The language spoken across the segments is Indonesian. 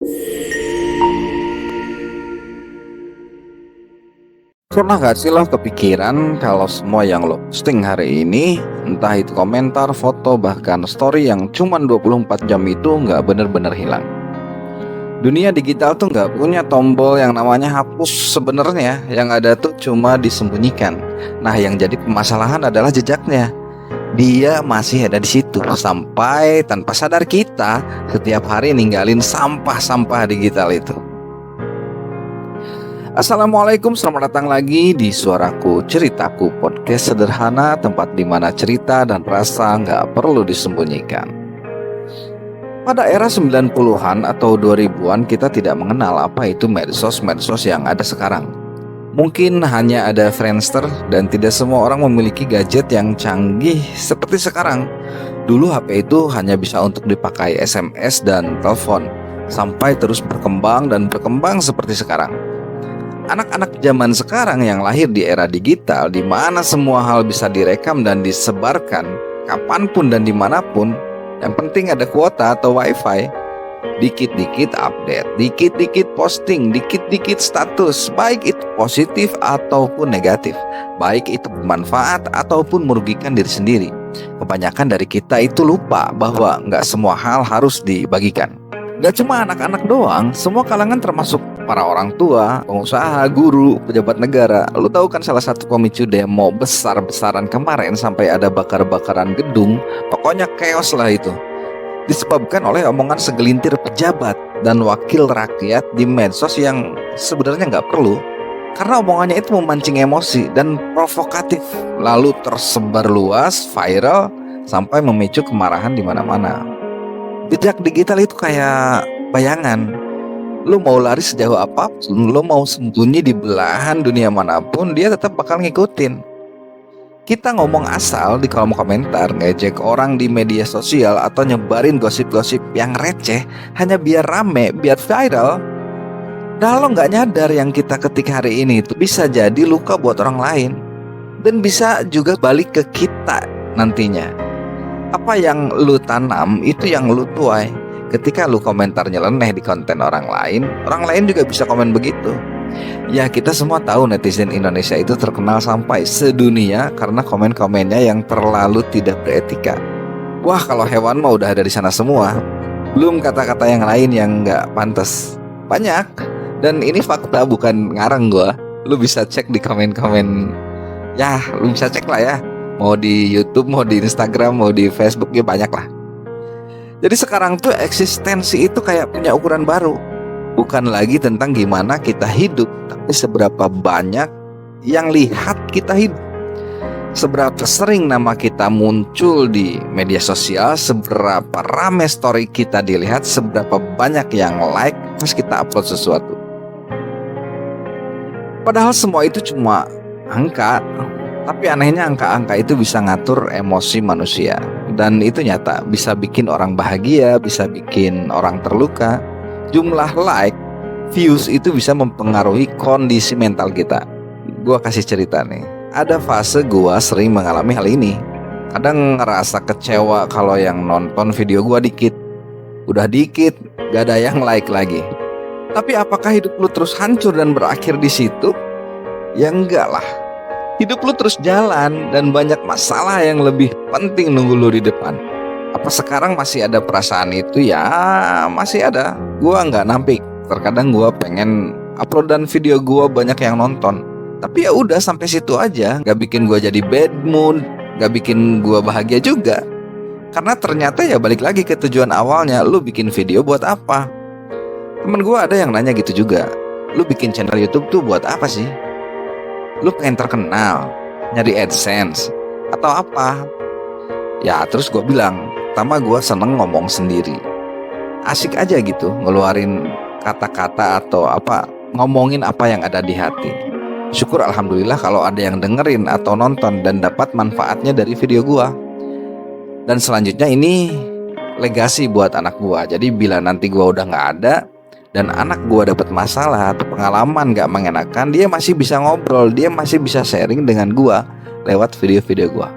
Pernah gak sih lo kepikiran kalau semua yang lo posting hari ini, entah itu komentar, foto, bahkan story yang cuman 24 jam itu nggak bener-bener hilang? Dunia digital tuh nggak punya tombol yang namanya hapus sebenarnya, yang ada tuh cuma disembunyikan. Nah, yang jadi permasalahan adalah jejaknya. Dia masih ada di situ sampai tanpa sadar kita setiap hari ninggalin sampah-sampah digital itu. Assalamualaikum, selamat datang lagi di Suaraku Ceritaku, podcast sederhana, tempat di mana cerita dan rasa nggak perlu disembunyikan. Pada era 90-an atau 2000-an kita tidak mengenal apa itu medsos-medsos yang ada sekarang. Mungkin hanya ada Friendster dan tidak semua orang memiliki gadget yang canggih seperti sekarang. Dulu HP itu hanya bisa untuk dipakai SMS dan telepon, sampai terus berkembang dan berkembang seperti sekarang. Anak-anak zaman sekarang yang lahir di era digital, di mana semua hal bisa direkam dan disebarkan kapanpun dan dimanapun, yang penting ada kuota atau wifi. Dikit-dikit update, dikit-dikit posting, dikit-dikit status, baik itu positif ataupun negatif, baik itu bermanfaat ataupun merugikan diri sendiri. Kebanyakan dari kita itu lupa bahwa nggak semua hal harus dibagikan. Gak cuma anak-anak doang, semua kalangan termasuk para orang tua, pengusaha, guru, pejabat negara. Lu tahu kan salah satu pemicu demo besar-besaran kemarin sampai ada bakar-bakaran gedung, pokoknya chaos lah itu. Disebabkan oleh omongan segelintir pejabat dan wakil rakyat di medsos yang sebenarnya nggak perlu. Karena omongannya itu memancing emosi dan provokatif, lalu tersebar luas, viral, sampai memicu kemarahan di mana-mana. Jejak digital itu kayak bayangan. Lu mau lari sejauh apapun, lu mau sembunyi di belahan dunia manapun, dia tetap bakal ngikutin. Kita ngomong asal di kolom komentar, ngejek orang di media sosial, atau nyebarin gosip-gosip yang receh hanya biar rame, biar viral. Dah lo gak nyadar yang kita ketik hari ini itu bisa jadi luka buat orang lain, dan bisa juga balik ke kita nantinya. Apa yang lu tanam itu yang lu tuai. Ketika lu komentar nyeleneh di konten orang lain juga bisa komen begitu. Ya, kita semua tahu netizen Indonesia itu terkenal sampai sedunia karena komen-komennya yang terlalu tidak beretika. Wah, kalau hewan mah udah ada di sana semua. Belum kata-kata yang lain yang gak pantas. Banyak. Dan ini fakta, bukan ngarang gua. Lu bisa cek di komen-komen. Ya, lu bisa cek lah ya. Mau di YouTube, mau di Instagram, mau di Facebook, ya banyak lah. Jadi sekarang tuh eksistensi itu kayak punya ukuran baru. Bukan lagi tentang gimana kita hidup, tapi seberapa banyak yang lihat kita hidup. Seberapa sering nama kita muncul di media sosial, seberapa rame story kita dilihat, seberapa banyak yang like terus kita upload sesuatu. Padahal semua itu cuma angka. Tapi anehnya angka-angka itu bisa ngatur emosi manusia. Dan itu nyata, bisa bikin orang bahagia, bisa bikin orang terluka. Jumlah like, views itu bisa mempengaruhi kondisi mental kita. Gua kasih cerita nih. Ada fase gua sering mengalami hal ini. Kadang ngerasa kecewa kalau yang nonton video gua dikit. Udah dikit, gak ada yang like lagi. Tapi apakah hidup lu terus hancur dan berakhir di situ? Ya enggak lah. Hidup lu terus jalan dan banyak masalah yang lebih penting nunggu lu di depan. Apa sekarang masih ada perasaan itu? Ya masih ada. Gua nggak nampik. Terkadang gua pengen uploadan video gua banyak yang nonton. Tapi ya udah sampai situ aja. Gak bikin gua jadi bad mood, gak bikin gua bahagia juga. Karena ternyata ya balik lagi ke tujuan awalnya. Lu bikin video buat apa? Temen gua ada yang nanya gitu juga. Lu bikin channel YouTube tuh buat apa sih? Lu pengen terkenal, nyari AdSense, atau apa? Ya terus gue bilang, pertama gue seneng ngomong sendiri. Asik aja gitu, ngeluarin kata-kata atau apa, ngomongin apa yang ada di hati. Syukur alhamdulillah kalau ada yang dengerin atau nonton dan dapat manfaatnya dari video gue. Dan selanjutnya ini legasi buat anak gue. Jadi bila nanti gue udah gak ada dan anak gue dapat masalah atau pengalaman gak mengenakan, dia masih bisa ngobrol, dia masih bisa sharing dengan gue lewat video-video gue.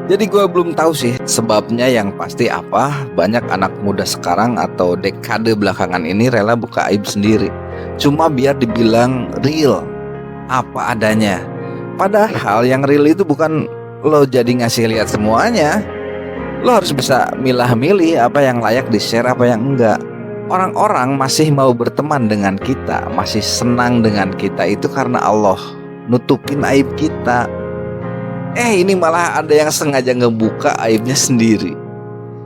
Jadi gue belum tahu sih sebabnya, yang pasti apa, banyak anak muda sekarang atau dekade belakangan ini rela buka aib sendiri cuma biar dibilang real, apa adanya. Padahal yang real itu bukan lo jadi ngasih lihat semuanya. Lo harus bisa milah-milih apa yang layak di-share, apa yang enggak. Orang-orang masih mau berteman dengan kita, masih senang dengan kita itu karena Allah nutupin aib kita. Ini malah ada yang sengaja ngebuka aibnya sendiri.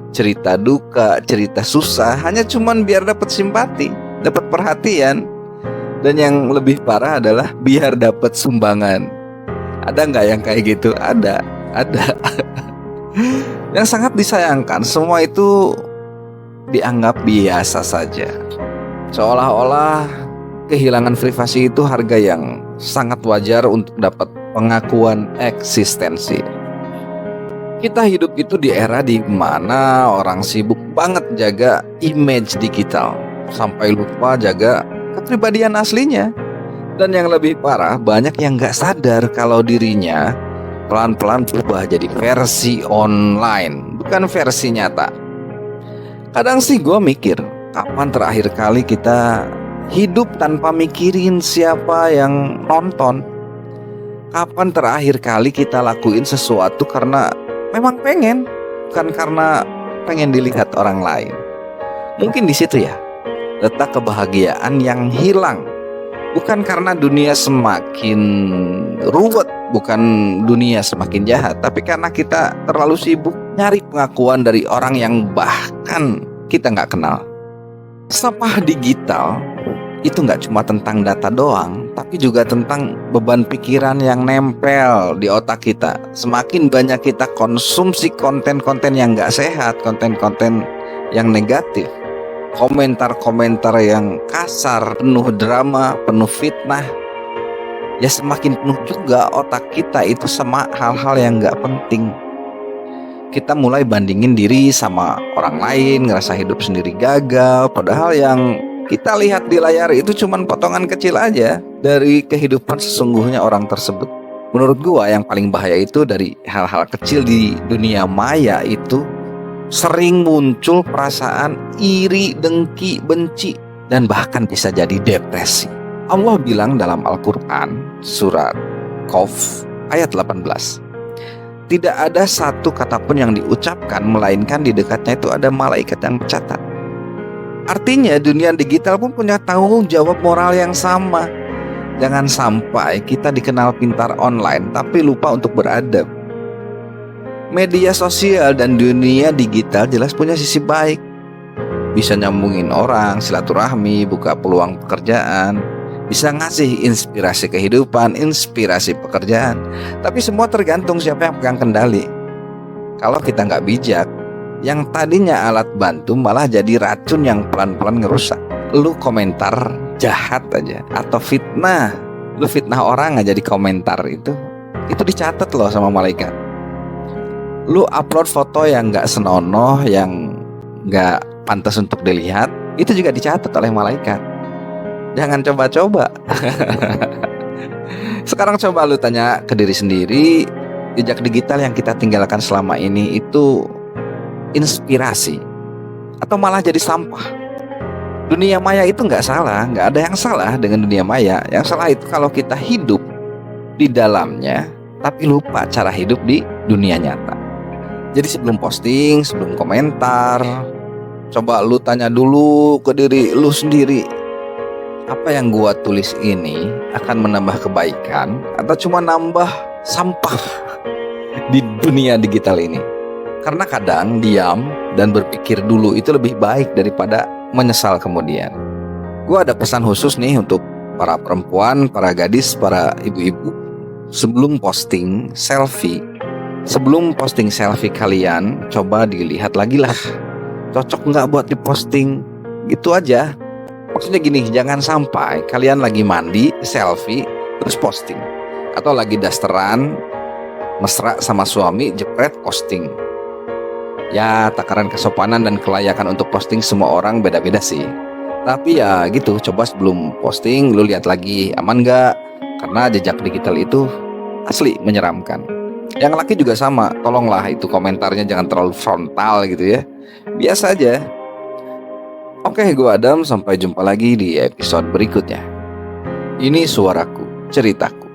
Cerita duka, cerita susah, hanya cuman biar dapat simpati, dapat perhatian. Dan yang lebih parah adalah biar dapat sumbangan. Ada nggak yang kayak gitu? Ada. Yang sangat disayangkan, semua itu dianggap biasa saja. Seolah-olah kehilangan privasi itu harga yang sangat wajar untuk dapat pengakuan eksistensi. Kita hidup itu di era di mana orang sibuk banget jaga image digital sampai lupa jaga kepribadian aslinya. Dan yang lebih parah, banyak yang gak sadar kalau dirinya pelan-pelan berubah jadi versi online, bukan versi nyata. Kadang sih gue mikir, kapan terakhir kali kita hidup tanpa mikirin siapa yang nonton? Kapan terakhir kali kita lakuin sesuatu karena memang pengen, bukan karena pengen dilihat orang lain? Mungkin di situ ya letak kebahagiaan yang hilang. Bukan karena dunia semakin ruwet, bukan dunia semakin jahat, tapi karena kita terlalu sibuk nyari pengakuan dari orang yang bahkan kita nggak kenal. Sampah digital itu nggak cuma tentang data doang, tapi juga tentang beban pikiran yang nempel di otak kita. Semakin banyak kita konsumsi konten-konten yang nggak sehat, konten-konten yang negatif, komentar-komentar yang kasar, penuh drama, penuh fitnah, ya semakin penuh juga otak kita itu sama hal-hal yang nggak penting. Kita mulai bandingin diri sama orang lain, ngerasa hidup sendiri gagal, padahal yang kita lihat di layar itu cuma potongan kecil aja dari kehidupan sesungguhnya orang tersebut. Menurut gua yang paling bahaya itu dari hal-hal kecil di dunia maya itu sering muncul perasaan iri, dengki, benci, dan bahkan bisa jadi depresi. Allah bilang dalam Al-Quran surat Qaf ayat 18, tidak ada satu kata pun yang diucapkan melainkan di dekatnya itu ada malaikat yang mencatat. Artinya dunia digital pun punya tanggung jawab moral yang sama. Jangan sampai kita dikenal pintar online tapi lupa untuk beradab. Media sosial dan dunia digital jelas punya sisi baik. Bisa nyambungin orang, silaturahmi, buka peluang pekerjaan, bisa ngasih inspirasi kehidupan, inspirasi pekerjaan. Tapi semua tergantung siapa yang pegang kendali. Kalau kita nggak bijak, yang tadinya alat bantu malah jadi racun yang pelan-pelan ngerusak. Lu komentar jahat aja atau fitnah, lu fitnah orang aja di komentar itu dicatat loh sama malaikat. Lu upload foto yang gak senonoh, yang gak pantas untuk dilihat, itu juga dicatat oleh malaikat. Jangan coba-coba. Sekarang coba lu tanya ke diri sendiri, jejak digital yang kita tinggalkan selama ini itu inspirasi atau malah jadi sampah? Dunia maya itu nggak salah, nggak ada yang salah dengan dunia maya. Yang salah itu kalau kita hidup di dalamnya tapi lupa cara hidup di dunia nyata. Jadi sebelum posting, sebelum komentar, coba lu tanya dulu ke diri lu sendiri, apa yang gua tulis ini akan menambah kebaikan atau cuma nambah sampah di dunia digital ini? Karena kadang diam dan berpikir dulu itu lebih baik daripada menyesal kemudian. Gue ada pesan khusus nih untuk para perempuan, para gadis, para ibu-ibu. Sebelum posting selfie kalian, coba dilihat lagi lah, cocok nggak buat diposting. Gitu aja. Maksudnya gini, jangan sampai kalian lagi mandi, selfie, terus posting. Atau lagi dasteran, mesra sama suami, jepret, posting. Ya, takaran kesopanan dan kelayakan untuk posting semua orang beda-beda sih. Tapi ya gitu, coba sebelum posting lu lihat lagi aman gak? Karena jejak digital itu asli menyeramkan. Yang laki juga sama, tolonglah itu komentarnya jangan terlalu frontal gitu ya. Biasa aja. Oke, gue Adam, sampai jumpa lagi di episode berikutnya. Ini suaraku, ceritaku.